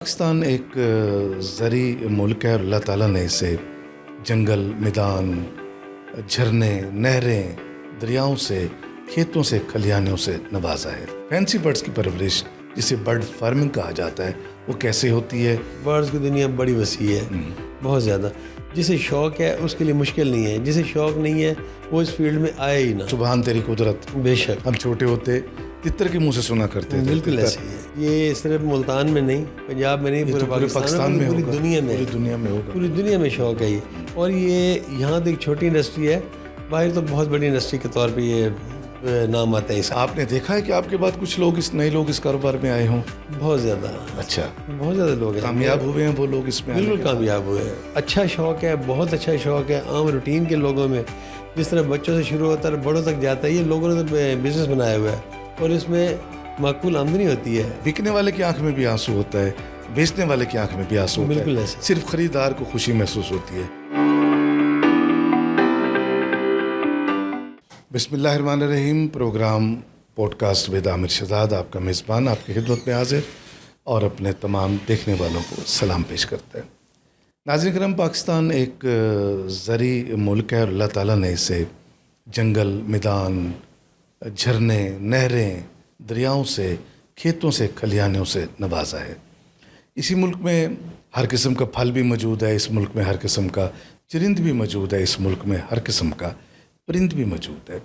پاکستان ایک زرعی ملک ہے اور اللہ تعالیٰ نے اسے جنگل، میدان، جھرنے، نہریں، دریاؤں سے، کھیتوں سے، کھلیانوں سے نوازا ہے۔ فینسی برڈز کی پرورش جسے برڈ فارمنگ کہا جاتا ہے وہ کیسے ہوتی ہے؟ برڈز کی دنیا بڑی وسیع ہے، بہت زیادہ۔ جسے شوق ہے اس کے لیے مشکل نہیں ہے، جسے شوق نہیں ہے وہ اس فیلڈ میں آئے ہی نہ۔ سبحان تیری قدرت۔ بے شک، ہم چھوٹے ہوتے تتر کے منہ سے سنا کرتے تھے۔ بالکل ایسے ہی ہے۔ یہ صرف ملتان میں نہیں، پنجاب میں نہیں، پورے پاکستان میں، پوری دنیا میں، پوری دنیا میں ہوگا، پوری دنیا میں شوق ہے یہ۔ اور یہ یہاں تو ایک چھوٹی انڈسٹری ہے، باہر تو بہت بڑی انڈسٹری کے طور پہ یہ نام آتا ہے اس کا۔ آپ نے دیکھا ہے کہ آپ کے بعد کچھ لوگ نئے لوگ اس کاروبار میں آئے ہوں؟ بہت زیادہ، اچھا، بہت زیادہ لوگ ہیں کامیاب ہوئے ہیں وہ لوگ اس میں؟ بالکل کامیاب ہوئے ہیں۔ اچھا شوق ہے، بہت اچھا شوق ہے عام روٹین کے لوگوں میں۔ جس طرح بچوں سے شروع ہوتا ہے بڑوں تک جاتا ہے، یہ لوگوں نے تو بزنس بنایا ہوا ہے اور اس میں معقول آمدنی ہوتی ہے۔ بکنے والے کی آنکھ میں بھی آنسو ہوتا ہے، بیچنے والے کی آنکھ میں بھی آنسو ہوتا ہے، بالکل ایسے، صرف خریدار کو خوشی محسوس ہوتی ہے۔ بسم اللہ الرحمن الرحیم۔ پروگرام پوڈ کاسٹ ود عامر شہزاد آپ کا میزبان آپ کی خدمت میں حاضر اور اپنے تمام دیکھنے والوں کو سلام پیش کرتا ہے۔ ناظرین کرام، پاکستان ایک زرعی ملک ہے اور اللہ تعالیٰ نے اسے جنگل، میدان، جھرنے، نہریں، دریاؤں سے، کھیتوں سے، کھلیانوں سے نوازا ہے۔ اسی ملک میں ہر قسم کا پھل بھی موجود ہے، اس ملک میں ہر قسم کا چرند بھی موجود ہے، اس ملک میں ہر قسم کا پرند بھی موجود ہے۔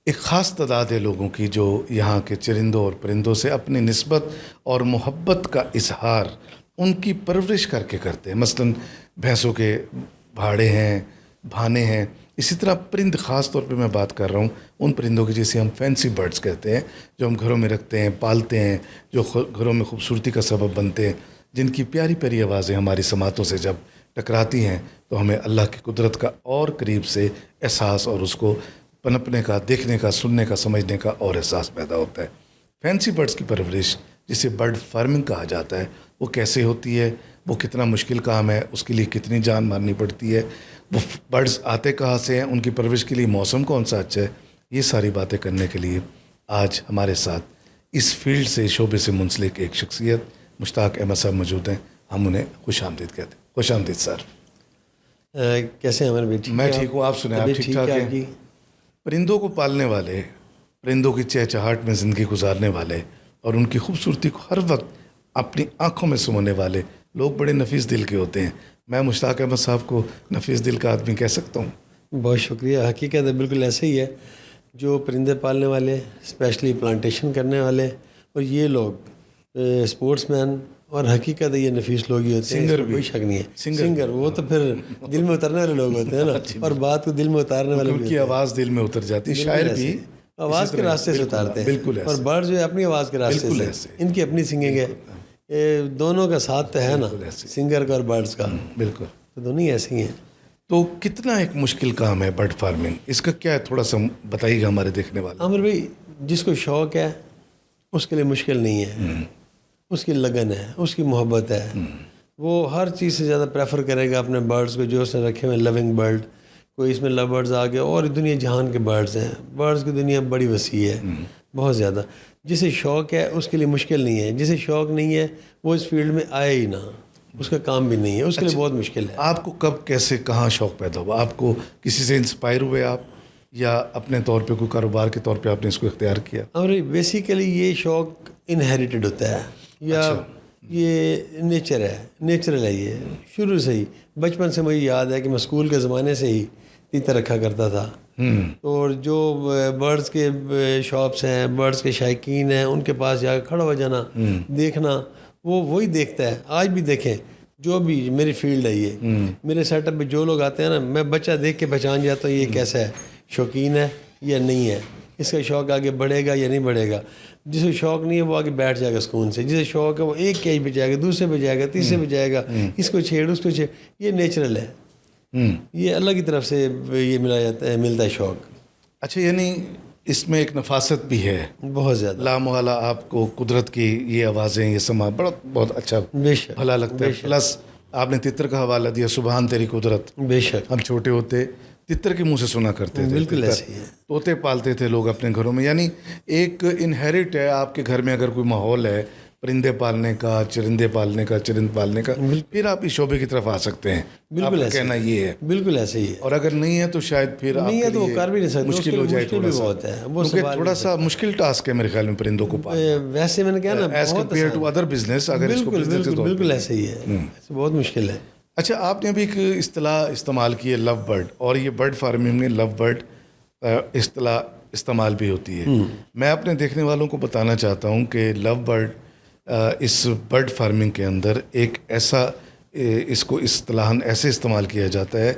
ایک خاص تعداد ہے لوگوں کی جو یہاں کے چرندوں اور پرندوں سے اپنی نسبت اور محبت کا اظہار ان کی پرورش کر کے کرتے ہیں۔ مثلاً بھینسوں کے بھاڑے ہیں، بھانے ہیں، اسی طرح پرند، خاص طور پہ میں بات کر رہا ہوں ان پرندوں کی جسے ہم فینسی برڈز کہتے ہیں، جو ہم گھروں میں رکھتے ہیں، پالتے ہیں، جو گھروں میں خوبصورتی کا سبب بنتے ہیں، جن کی پیاری پیاری آوازیں ہماری سماعتوں سے جب ٹکراتی ہیں تو ہمیں اللہ کی قدرت کا اور قریب سے احساس اور اس کو پنپنے کا، دیکھنے کا، سننے کا، سمجھنے کا اور احساس پیدا ہوتا ہے۔ فینسی برڈز کی پرورش جسے برڈ فارمنگ کہا جاتا ہے وہ کیسے ہوتی ہے؟ وہ کتنا مشکل کام ہے؟ اس کے لیے کتنی جان مارنی پڑتی ہے؟ وہ برڈز آتے کہاں سے ہیں؟ ان کی پرورش کے لیے موسم کون سا اچھا ہے؟ یہ ساری باتیں کرنے کے لیے آج ہمارے ساتھ اس فیلڈ سے، شعبے سے منسلک ایک شخصیت مشتاق احمد صاحب موجود ہیں۔ ہم انہیں خوش آمدید کہتے ہیں۔ خوش آمدید سر۔ کیسے ہیں عمر بھائی؟ میں ٹھیک ہوں، آپ سنیں، آپ ٹھیک ٹھاک ہیں؟ پرندوں کو پالنے والے، پرندوں کی چہچہاٹ میں زندگی گزارنے والے اور ان کی خوبصورتی کو ہر وقت اپنی آنکھوں میں سمونے والے لوگ بڑے نفیس دل کے ہوتے ہیں۔ میں مشتاق احمد صاحب کو نفیس دل کا آدمی کہہ سکتا ہوں؟ بہت شکریہ۔ حقیقت ہے بالکل ایسے ہی ہے۔ جو پرندے پالنے والے، اسپیشلی پلانٹیشن کرنے والے، اور یہ لوگ اسپورٹس مین، اور حقیقت ہے یہ نفیس لوگ ہی ہوتے ہیں، سنگر کوئی شک نہیں ہے۔ سنگر وہ تو پھر دل میں اترنے والے لوگ ہوتے ہیں نا، اور بات کو دل میں اتارنے والے ان کی آواز دل میں اتر جاتی ہے۔ شاعر بھی آواز کے راستے سے اتارتے ہیں، بالکل ایسے، اور برڈ جو ہے اپنی آواز کے راستے سے، ان کی اپنی سنگنگ ہے۔ دونوں کا ساتھ تو ہے نا، سنگر کا اور برڈز کا، بالکل، تو دونوں ہی ایسے ہی ہیں۔ تو کتنا ایک مشکل کام ہے برڈ فارمنگ؟ اس کا کیا ہے، تھوڑا سا بتائیے گا ہمارے دیکھنے والے۔ عامر بھائی، جس کو شوق ہے اس کے لیے مشکل نہیں ہے، اس کی لگن ہے، اس کی محبت ہے، وہ ہر چیز سے زیادہ پریفر کرے گا اپنے برڈز کو جو اس نے رکھے ہوئے لونگ برڈ۔ کوئی اس میں لو برڈز آ گئے، اور دنیا جہان کے برڈز ہیں۔ برڈز کی دنیا بڑی وسیع ہے، بہت زیادہ۔ جسے شوق ہے اس کے لیے مشکل نہیں ہے، جسے شوق نہیں ہے وہ اس فیلڈ میں آئے ہی نہ، اس کا کام بھی نہیں ہے، اس کے لیے بہت مشکل ہے۔ آپ کو کب، کیسے، کہاں شوق پیدا ہوا؟ آپ کو کسی سے انسپائر ہوئے آپ، یا اپنے طور پہ کوئی کاروبار کے طور پہ آپ نے اس کو اختیار کیا؟ اور بیسیکلی یہ شوق انہیریٹڈ ہوتا ہے، یا یہ نیچر ہے، نیچرل ہے، یہ شروع سے ہی۔ بچپن سے مجھے یاد ہے کہ میں اسکول کے زمانے سے ہی تیتر رکھا کرتا تھا، اور جو برڈز کے شاپس ہیں، برڈز کے شائقین ہیں، ان کے پاس جا کے کھڑا ہو جانا، دیکھنا، وہ وہی دیکھتا ہے۔ آج بھی دیکھیں، جو بھی میری فیلڈ ہے، یہ میرے سیٹ اپ پہ جو لوگ آتے ہیں نا، میں بچہ دیکھ کے پہچان جاتا ہوں یہ کیسا ہے، شوقین ہے یا نہیں ہے، اس کا شوق آگے بڑھے گا یا نہیں بڑھے گا۔ جسے شوق نہیں ہے وہ آگے بیٹھ جائے گا سکون سے، جسے شوق ہے وہ ایک کیج پہ جائے گا، دوسرے پہ جائے گا، تیسرے پہ جائے گا، اس کو چھیڑ، اس کو چھیڑ۔ یہ نیچرل ہے، یہ اللہ کی طرف سے یہ ملا جاتا ہے، ملتا ہے شوق۔ اچھا، یعنی اس میں ایک نفاست بھی ہے بہت زیادہ، لامحالہ۔ آپ کو قدرت کی یہ آوازیں، یہ سما بہت اچھا بے شک، بھلا لگتا ہے۔ پلس آپ نے تتر کا حوالہ دیا، سبحان تیری قدرت۔ بے شک، ہم چھوٹے ہوتے تتر کے منہ سے سنا کرتے تھے، بالکل ایسے ہی ہے۔ طوطے پالتے تھے لوگ اپنے گھروں میں، یعنی ایک انہیریٹ ہے۔ آپ کے گھر میں اگر کوئی ماحول ہے پرندے پالنے کا، چرندے پالنے کا، چرند پالنے کا، پھر آپ اس شعبے کی طرف آ سکتے ہیں. بالکل آپ کا کہنا یہ ہے. بالکل ایسے ہی ہے. اور اگر نہیں ہے تو شاید پھر آپ نہیں ہے کے تو وہ لیے کر بھی نہیں سکتے، مشکل ہو جائے تھوڑا سا. بہت ہے وہ کیونکہ تھوڑا سا مشکل ٹاسک ہے میرے خیال میں پرندوں کو پالنا. ویسے میں نے کہا نا as compare to other business. اگر اس کو بالکل ایسے ہی ہے، بہت مشکل ہے. اچھا، آپ نے ابھی ایک اصطلاح استعمال کی ہے لو برڈ، اور یہ برڈ فارمنگ میں لو برڈ اصطلاح استعمال بھی ہوتی ہے. میں اپنے دیکھنے والوں کو بتانا چاہتا ہوں کہ لو برڈ اس برڈ فارمنگ کے اندر ایک ایسا اس کو اصطلاحاً ایسے استعمال کیا جاتا ہے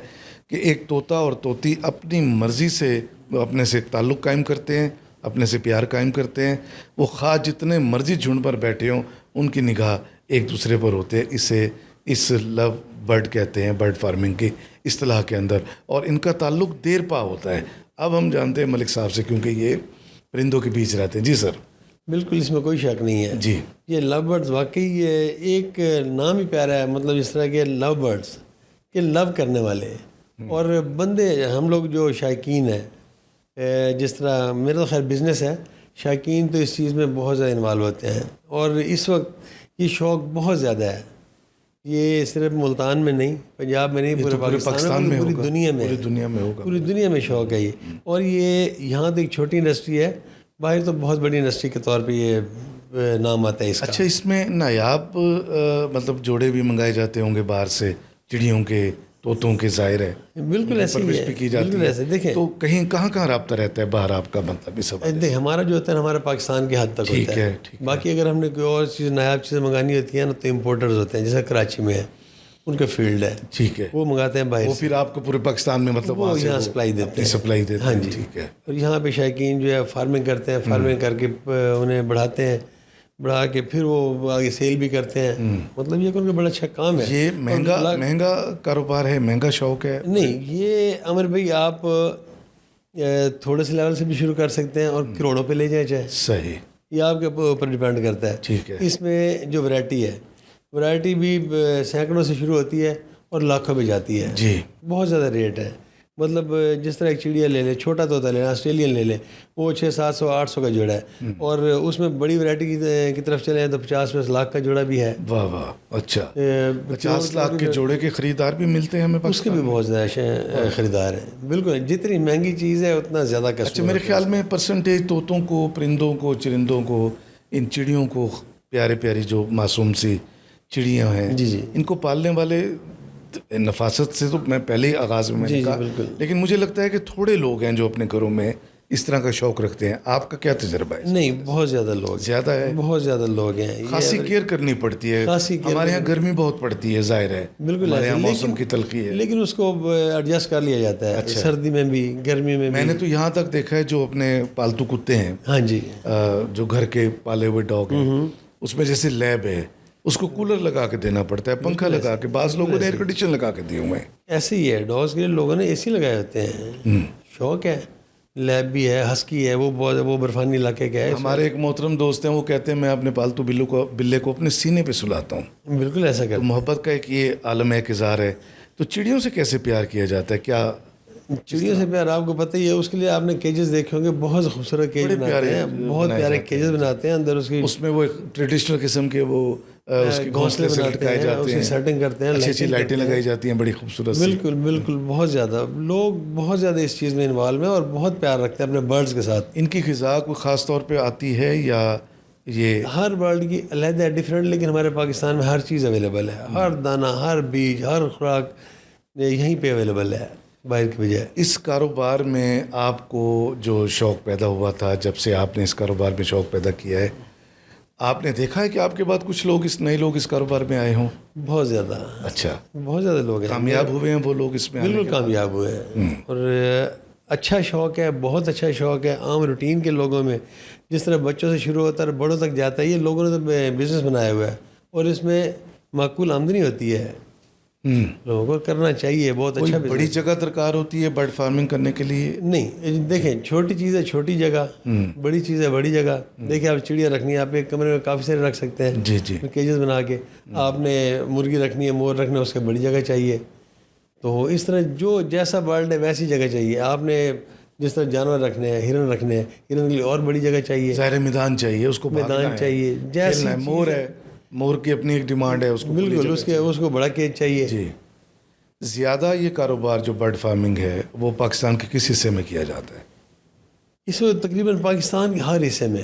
کہ ایک طوطا اور طوطی اپنی مرضی سے اپنے سے ایک تعلق قائم کرتے ہیں، اپنے سے پیار قائم کرتے ہیں. وہ خواہ جتنے مرضی جھنڈ پر بیٹھے ہوں، ان کی نگاہ ایک دوسرے پر ہوتے ہیں. اسے اس لو برڈ کہتے ہیں برڈ فارمنگ کی اصطلاح کے اندر، اور ان کا تعلق دیر پا ہوتا ہے. اب ہم جانتے ہیں ملک صاحب سے، کیونکہ یہ پرندوں کے بیچ رہتے ہیں. جی سر. بالکل، اس میں کوئی شک نہیں ہے. جی، یہ لو برڈز واقعی یہ ایک نام ہی پیارا ہے، مطلب اس طرح کے لو برڈز کہ لو کرنے والے. اور بندے ہم لوگ جو شائقین ہیں، جس طرح میرا خیر بزنس ہے، شائقین تو اس چیز میں بہت زیادہ انوالو ہوتے ہیں. اور اس وقت یہ شوق بہت زیادہ ہے. یہ صرف ملتان میں نہیں، پنجاب میں نہیں، پورے پاکستان میں، پوری دنیا میں، پوری دنیا میں شوق ہے یہ. اور یہ یہاں تو ایک چھوٹی انڈسٹری ہے، باہر تو بہت بڑی انڈسٹری کے طور پہ یہ نام آتا ہے اس کا. اچھا، اس میں نایاب مطلب جوڑے بھی منگائے جاتے ہوں گے باہر سے، چڑیوں کے، طوطوں کے، ظاہر ہے. بالکل ایسے ہی ہے، کی جاتی ہے. دیکھیں تو کہیں کہاں رابطہ رہتا ہے باہر آپ کا، مطلب اس وقت دیکھ ہمارا جو ہوتا ہے ہمارا پاکستان کے حد تک ہوتا ہے. باقی اگر ہم نے کوئی اور چیز نایاب چیزیں منگانی ہوتی ہیں نا تو امپورٹرز ہوتے ہیں، جیسے کراچی میں ہے، ان کا فیلڈ ہے. ٹھیک ہے. وہ منگاتے ہیں باہر، وہ پھر آپ کو پورے پاکستان میں مطلب وہ یہاں سپلائی دیتے ہیں. ہاں جی. ٹھیک ہے. اور یہاں پہ شائقین جو ہے فارمنگ کرتے ہیں، فارمنگ کر کے انہیں بڑھا کے پھر وہ آگے سیل بھی کرتے ہیں. مطلب یہ کہ ان کا بڑا اچھا کام ہے. یہ مہنگا کاروبار ہے، مہنگا شوق ہے؟ نہیں، یہ عمر بھائی آپ تھوڑے سے لیول سے بھی شروع کر سکتے ہیں اور کروڑوں پہ لے جائیں چاہے. صحیح. یہ آپ کے اوپر ڈیپینڈ کرتا ہے. ٹھیک ہے. اس میں جو ورائٹی بھی سینکڑوں سے شروع ہوتی ہے اور لاکھوں میں جاتی ہے. جی. بہت زیادہ ریٹ ہے. مطلب جس طرح ایک چڑیا لے لیں، چھوٹا طوطا لے لیں، آسٹریلین لے لیں، وہ 600-700 800 کا جوڑا ہے. اور اس میں بڑی ورائٹی کی طرف چلے ہیں تو 50 لاکھ کا جوڑا بھی ہے. واہ واہ. اچھا، 50 لاکھ کے جوڑے کے خریدار بھی ملتے ہیں ہمیں؟ اس کے بھی بہت زیادہ خریدار ہیں. بالکل، جتنی مہنگی چیز ہے اتنا زیادہ کسٹمر. اچھا، میرے خیال میں پرسنٹیج طوطوں کو، پرندوں کو، چرندوں کو، ان چڑیوں کو، پیاری جو معصوم سی چڑیاں ہیں، جی ان کو پالنے والے نفاست سے تو میں پہلے ہی آغاز میں نے کہا، لیکن مجھے لگتا ہے کہ تھوڑے لوگ ہیں جو اپنے گھروں میں اس طرح کا شوق رکھتے ہیں. آپ کا کیا تجربہ ہے؟ نہیں، بہت زیادہ لوگ، زیادہ ہے، بہت زیادہ لوگ ہیں. خاصی کیئر کرنی پڑتی ہے. ہمارے یہاں گرمی بہت پڑتی ہے، ظاہر ہے. بالکل، ہمارے یہاں موسم کی تلخی ہے، لیکن اس کو ایڈجسٹ کر لیا جاتا ہے. سردی میں بھی، گرمی میں بھی. میں نے تو یہاں تک دیکھا ہے جو اپنے پالتو کتے ہیں، ہاں جی، جو گھر کے پالے ہوئے ڈاگ ہیں، اس میں جیسے لیب ہے، اس کو کولر لگا کے دینا پڑتا ہے، پنکھا لگا کے. بعض لوگوں نے ایئر کنڈیشن لگا کے دیے ہوئے ہیں. ایسے ہی ہے. ڈاگس کے لیے لوگوں نے اے سی لگائے ہوتے ہیں. شوق ہے. لیب بھی ہے، ہسکی ہے، وہ برفانی علاقے کا ہے. ہمارے ایک محترم دوست ہیں، وہ کہتے ہیں میں اپنے پالتو بلے کو اپنے سینے پہ سلاتا ہوں. بالکل ایسا کرتا. محبت کا ایک یہ عالم ہے، اظہار ہے. تو چڑیوں سے کیسے پیار کیا جاتا ہے؟ کیا چڑیوں سے پیار آپ کو پتہ ہی ہے. اس کے لیے آپ نے کیجز دیکھے ہوں گے، بہت خوبصورت کیج بناتے ہیں، بہت پیارے کیجز بناتے ہیں. اندر اس میں وہ ٹریڈیشنل قسم کے وہ اس کے گھونسلے لٹکائے جاتے ہیں، سیٹنگ کرتے ہیں، اچھی لائٹیں لگائی جاتی ہیں، بڑی خوبصورت. بالکل بہت زیادہ لوگ بہت زیادہ اس چیز میں انوالو ہیں اور بہت پیار رکھتے ہیں اپنے برڈز کے ساتھ. ان کی غذا کوئی خاص طور پہ آتی ہے یا یہ ہر برڈ کی علیحدہ ہے، ڈفرینٹ، لیکن ہمارے پاکستان میں ہر چیز اویلیبل ہے. ہر دانہ، ہر بیج، ہر خوراک یہیں پہ اویلیبل ہے باہر کی بجائے. اس کاروبار میں آپ کو جو شوق پیدا ہوا تھا، جب سے آپ نے اس کاروبار میں شوق پیدا کیا ہے، آپ نے دیکھا ہے کہ آپ کے بعد کچھ لوگ نئے لوگ اس کاروبار میں آئے ہوں؟ بہت زیادہ. اچھا، بہت زیادہ لوگ ہیں کامیاب ہوئے ہیں وہ لوگ اس میں؟ بالکل کامیاب ہوئے ہیں. اور اچھا شوق ہے، بہت اچھا شوق ہے. عام روٹین کے لوگوں میں جس طرح بچوں سے شروع ہوتا ہے اور بڑوں تک جاتا ہے، یہ لوگوں نے تو بزنس بنایا ہوا ہے اور اس میں معقول آمدنی ہوتی ہے. لوگوں کو کرنا چاہیے. بہت اچھا. بڑی جگہ درکار ہوتی ہے برڈ فارمنگ کرنے کے لیے؟ نہیں، دیکھیں چھوٹی چیز ہے چھوٹی جگہ، بڑی چیز ہے بڑی جگہ. دیکھیں آپ چڑیا رکھنی ہے، آپ ایک کمرے میں کافی سارے رکھ سکتے ہیں. جی کیجز بنا کے. آپ نے مرغی رکھنی ہے، مور رکھنا ہے، اس کے بڑی جگہ چاہیے. تو اس طرح جو جیسا برڈ ہے ویسی جگہ چاہیے. آپ نے جس طرح جانور رکھنے ہیں، ہرن رکھنے ہیں، ہرن کے لیے اور بڑی جگہ چاہیے، ظاہر میدان چاہیے اس کو، میدان چاہیے، جیسے مور ہے، مور کی اپنی ایک ڈیمانڈ ہے، اس کو بالکل اس کو بڑا کیج چاہیے. جی. زیادہ یہ کاروبار جو برڈ فارمنگ ہے وہ پاکستان کے کس حصے میں کیا جاتا ہے؟ اس وقت تقریباً پاکستان کے ہر حصے میں،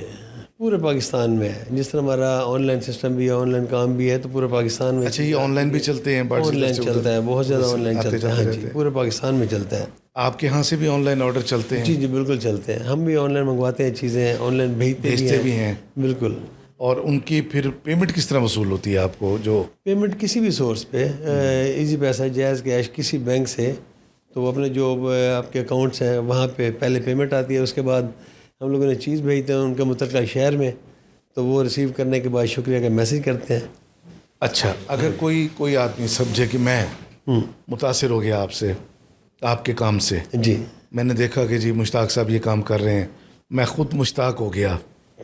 پورے پاکستان میں ہے. جس طرح ہمارا آن لائن سسٹم بھی ہے، آن لائن کام بھی ہے، تو پورے پاکستان میں. اچھا، یہ آن لائن بھی چلتے ہیں؟ آن لائن چلتا ہے، بہت زیادہ آن لائن چلتا ہے. ہاں جی، پورے پاکستان میں چلتا ہے. آپ کے یہاں سے بھی آن لائن آرڈر چلتے ہیں؟ جی جی بالکل چلتے ہیں. ہم بھی آن لائن منگواتے ہیں چیزیں، آن لائن بھیجتے بھی ہیں. بالکل. اور ان کی پھر پیمنٹ کس طرح وصول ہوتی ہے آپ کو؟ جو پیمنٹ کسی بھی سورس پہ، ایزی پیسہ، جائز کیش، کسی بینک سے، تو وہ اپنے جو آپ کے اکاؤنٹس ہیں وہاں پہ پہلے پیمنٹ آتی ہے. اس کے بعد ہم لوگوں نے چیز بھیجتے ہیں ان کے متعلقہ شہر میں، تو وہ ریسیو کرنے کے بعد شکریہ کا میسج کرتے ہیں. اچھا، اگر کوئی آدمی سمجھے کہ میں متاثر ہو گیا آپ سے، آپ کے کام سے، جی، میں نے دیکھا کہ جی مشتاق صاحب یہ کام کر رہے ہیں، میں خود مشتاق ہو گیا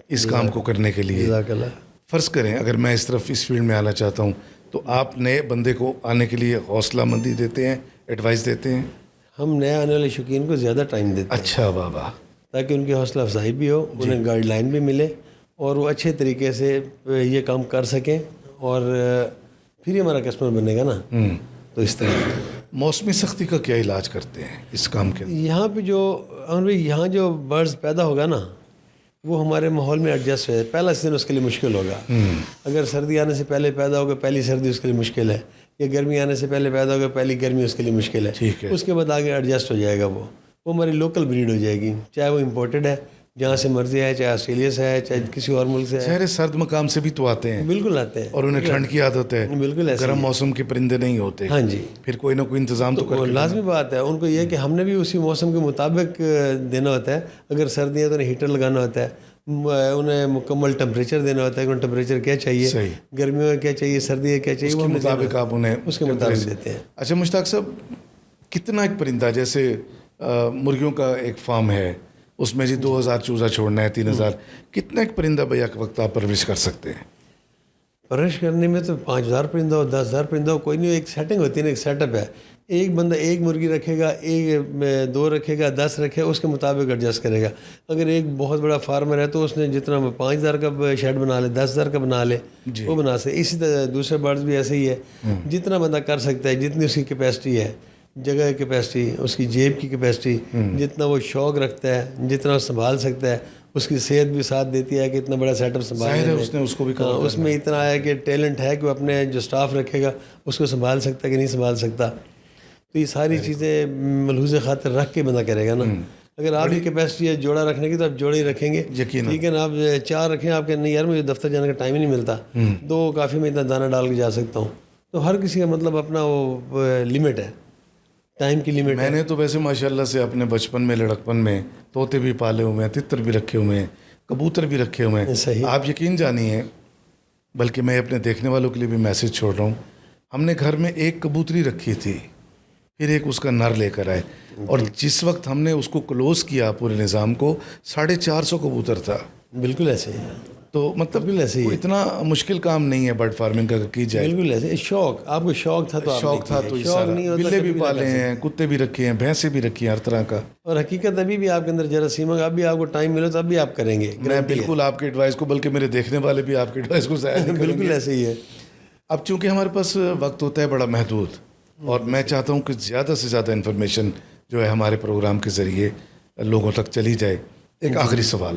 اس کام کو کرنے کے لیے. جزاک اللہ. فرض کریں اگر میں اس طرف اس فیلڈ میں آنا چاہتا ہوں، تو آپ نئے بندے کو آنے کے لیے حوصلہ مندی دیتے ہیں، ایڈوائس دیتے ہیں؟ ہم نئے آنے والے شوقین کو زیادہ ٹائم دیتے ہیں. اچھا، واہ واہ. تاکہ ان کی حوصلہ افزائی بھی ہو، انہیں گائیڈ لائن بھی ملے، اور وہ اچھے طریقے سے یہ کام کر سکیں، اور پھر ہی ہمارا کسٹمر بنے گا نا. تو اس طرح موسمی سختی کا کیا علاج کرتے ہیں اس کام کے؟ یہاں پہ یہاں جو برڈز پیدا ہوگا نا، وہ ہمارے ماحول میں ایڈجسٹ ہے. پہلا سیزن اس کے لیے مشکل ہوگا. اگر سردی آنے سے پہلے پیدا ہوگا، پہلی سردی اس کے لیے مشکل ہے. یا گرمی آنے سے پہلے پیدا ہوگا، پہلی گرمی اس کے لیے مشکل ہے. ٹھیک ہے. اس کے بعد آگے ایڈجسٹ ہو جائے گا. وہ ہماری لوکل بریڈ ہو جائے گی، چاہے وہ امپورٹڈ ہے جہاں سے مرضی ہے، چاہے آسٹریلیا سے ہے، چاہے کسی اور ملک سے ہے. شہر سرد مقام سے بھی تو آتے ہیں. بالکل آتے ہیں، اور انہیں ٹھنڈ کی عادت ہے. بالکل ایسے گرم موسم کے پرندے نہیں ہوتے. ہاں جی. پھر کوئی نہ کوئی انتظام تو کر کے لازمی بات ہے. ان کو یہ کہ ہم نے بھی اسی موسم کے مطابق دینا ہوتا ہے. اگر سردی ہے تو انہیں ہیٹر لگانا ہوتا ہے، انہیں مکمل ٹمپریچر دینا ہوتا ہے کہ انہیں ٹمپریچر کیا چاہیے، گرمیوں میں کیا چاہیے، سردی میں کیا چاہیے، اس کے مطابق آپ انہیں اس کے مطابق دیتے ہیں. اچھا مشتاق صاحب، کتنا ایک پرندہ، جیسے مرغیوں کا ایک فارم ہے، اس میں جی 2000 چوزا چھوڑنا ہے، 3000، کتنا ایک پرندہ بیک وقت آپ پرورش کر سکتے ہیں؟ پرورش کرنے میں تو 5000 پرندہ ہو، 10000 پرندہ ہو، کوئی نہیں. ایک سیٹنگ ہوتی ہے نا، ایک سیٹ اپ ہے. ایک بندہ ایک مرغی رکھے گا، ایک 2 رکھے گا، 10 رکھے، اس کے مطابق ایڈجسٹ کرے گا. اگر ایک بہت بڑا فارمر ہے تو اس نے جتنا 5000 کا شیڈ بنا لے، 10000 کا بنا لے، وہ بنا سکے. اسی طرح دوسرے برڈز بھی ایسے ہی ہے. جتنا بندہ کر سکتا ہے، جتنی اس کی کیپیسٹی ہے، جگہ کی کیپیسٹی، اس کی جیب کی کیپیسٹی، جتنا وہ شوق رکھتا ہے، جتنا وہ سنبھال سکتا ہے، اس کی صحت بھی ساتھ دیتی ہے کہ اتنا بڑا سیٹ اپ سنبھالنے میں. اس میں اتنا ہے کہ ٹیلنٹ ہے کہ وہ اپنے جو سٹاف رکھے گا اس کو سنبھال سکتا ہے کہ نہیں سنبھال سکتا. تو یہ ساری چیزیں ملحوظ خاطر رکھ کے بندہ کرے گا نا. اگر آپ کی کیپیسٹی ہے جوڑا رکھنے کی تو آپ جوڑے ہی رکھیں گے، ٹھیک ہے نا. آپ 4 رکھیں، آپ کے نہیں یار مجھے دفتر جانے کا ٹائم ہی نہیں ملتا، 2 کافی میں اتنا دانہ ڈال کے جا سکتا ہوں. تو ہر کسی کا مطلب اپنا وہ لمٹ ہے، ٹائم کی لمٹ. میں نے تو ویسے ماشاءاللہ سے اپنے بچپن میں، لڑکپن میں طوطے بھی پالے ہوئے ہیں، تتر بھی رکھے ہوئے ہیں، کبوتر بھی رکھے ہوئے ہیں. صحیح. آپ یقین جانیے، بلکہ میں اپنے دیکھنے والوں کے لیے بھی میسج چھوڑ رہا ہوں، ہم نے گھر میں ایک کبوتری رکھی تھی، پھر ایک اس کا نر لے کر آئے، اور جس وقت ہم نے اس کو کلوز کیا پورے نظام کو، 450 کبوتر تھا. بالکل ایسے ہی. تو مطلب بالکل ایسے ہی. اتنا مشکل کام نہیں ہے برڈ فارمنگ اگر کی جائے. بالکل ایسے. شوق، آپ کو شوق تھا تو شوق تھا تو بلے بھی پالے ہیں، کتے بھی رکھے ہیں، بھینسیں بھی رکھی ہیں، ہر طرح کا. اور حقیقت ابھی بھی آپ کے اندر جراثیم ہے، اب بھی آپ کو ٹائم ملے تو اب بھی آپ کریں گے. میں بالکل آپ کے ایڈوائس کو، بلکہ میرے دیکھنے والے بھی آپ کے ایڈوائس کو ضائع نہیں کریں گے. بالکل ایسے ہی ہے. اب چونکہ ہمارے پاس وقت ہوتا ہے بڑا محدود، اور میں چاہتا ہوں کہ زیادہ سے زیادہ انفارمیشن جو ہے ہمارے پروگرام کے ذریعے لوگوں تک چلی جائے. ایک آخری سوال،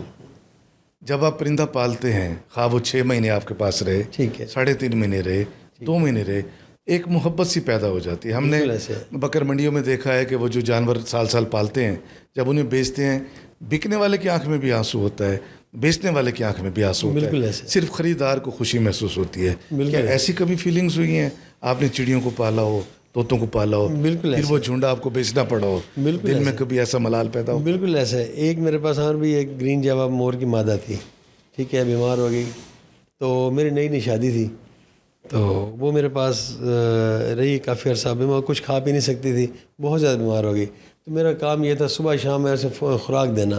جب آپ پرندہ پالتے ہیں، خواہ وہ 6 مہینے آپ کے پاس رہے، ٹھیک ہے، 3.5 مہینے رہے، 2 مہینے رہے، ایک محبت سی پیدا ہو جاتی ہے. ہم نے بکر منڈیوں میں دیکھا ہے کہ وہ جو جانور سال سال پالتے ہیں، جب انہیں بیچتے ہیں، بکنے والے کی آنکھ میں بھی آنسو ہوتا ہے، بیچنے والے کی آنکھ میں بھی آنسو ہوتا ہے، صرف خریدار کو خوشی محسوس ہوتی ہے. کیا ایسی کبھی فیلنگز ہوئی ہیں؟ آپ نے چڑیوں کو پالا ہو، طوطوں کو پالا ہو، پھر وہ جھنڈا آپ کو بیچنا پڑا ہو، دل میں کبھی ایسا ملال پیدا ہو؟ بالکل ایسا ہے. ایک میرے پاس اور بھی ایک گرین جاوا مور کی مادہ تھی، ٹھیک ہے، بیمار ہو گئی. تو میری نئی شادی تھی، تو وہ میرے پاس رہی کافی عرصہ. بیمار، کچھ کھا پی نہیں سکتی تھی، بہت زیادہ بیمار ہو گئی. تو میرا کام یہ تھا صبح شام میں اسے خوراک دینا،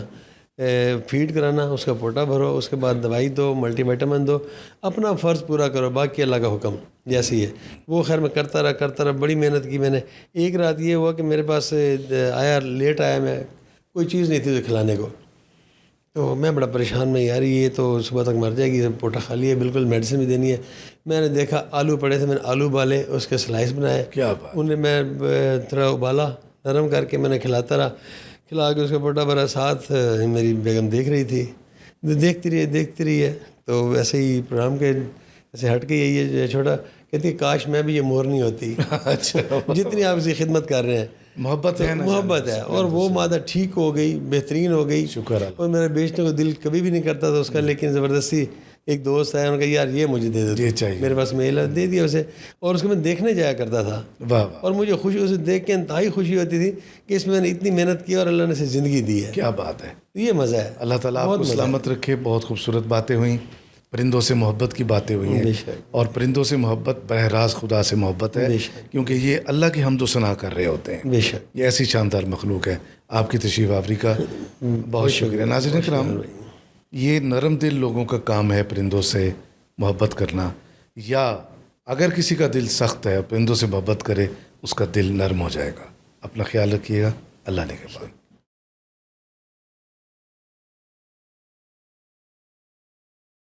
فیڈ کرانا، اس کا پوٹا بھرو، اس کے بعد دوائی دو، ملٹی وائٹامن دو، اپنا فرض پورا کرو، باقی اللہ کا حکم جیسی ہے. وہ خیر میں کرتا رہا، بڑی محنت کی میں نے. ایک رات یہ ہوا کہ میرے پاس آیا، لیٹ آیا میں، کوئی چیز نہیں تھی اسے کھلانے کو. تو میں بڑا پریشان میں، یار یہ تو صبح تک مر جائے گی، پوٹا خالی ہے بالکل، میڈیسن بھی دینی ہے. میں نے دیکھا آلو پڑے تھے، میں نے آلو ابالے، اس کے سلائس بنائے. کیا بات. انہیں میں تھوڑا ابالا نرم کر کے میں نے کھلاتا رہا، کھلا کے اس کا پوٹا بھرا. ساتھ میری بیگم دیکھ رہی تھی، دیکھتی رہی ہے. تو ویسے ہی پروگرام کے ایسے ہٹ کے یہی ہے چھوٹا، کہتی ہے کاش میں بھی یہ مور نہیں ہوتی. اچھا، جتنی آپ اس کی خدمت کر رہے ہیں. محبت ہے نا، محبت ہے. اور وہ مادہ ٹھیک ہو گئی، بہترین ہو گئی. شکر اللہ. اور میرے بیچنے کو دل کبھی بھی نہیں کرتا تھا اس کا، لیکن زبردستی ایک دوست آیا، انہوں نے کہا یار یہ مجھے دے دے، یہ چاہیے. میرے پاس میل ہے، دے دیا اسے. اور اس کو میں دیکھنے جایا کرتا تھا. واہ واہ، اور مجھے خوشی اسے دیکھ کے انتہائی خوشی ہوتی تھی کہ اس میں نے اتنی محنت کی اور اللہ نے اسے زندگی دی ہے. کیا بات ہے. یہ مزہ ہے. اللہ تعالیٰ آپ کو سلامت رکھے. بہت خوبصورت باتیں ہوئیں، پرندوں سے محبت کی باتیں ہوئی ہیں. اور پرندوں سے محبت براہ راست خدا سے محبت ہے، کیونکہ یہ اللہ کی حمد و ثنا کر رہے ہوتے ہیں. بے شک. یہ ایسی شاندار مخلوق ہے. آپ کی تشریف آوری کا بہت شکریہ. ناظرین کرام، یہ نرم دل لوگوں کا کام ہے پرندوں سے محبت کرنا، یا اگر کسی کا دل سخت ہے پرندوں سے محبت کرے اس کا دل نرم ہو جائے گا. اپنا خیال رکھیے گا. اللہ نے کے بعد.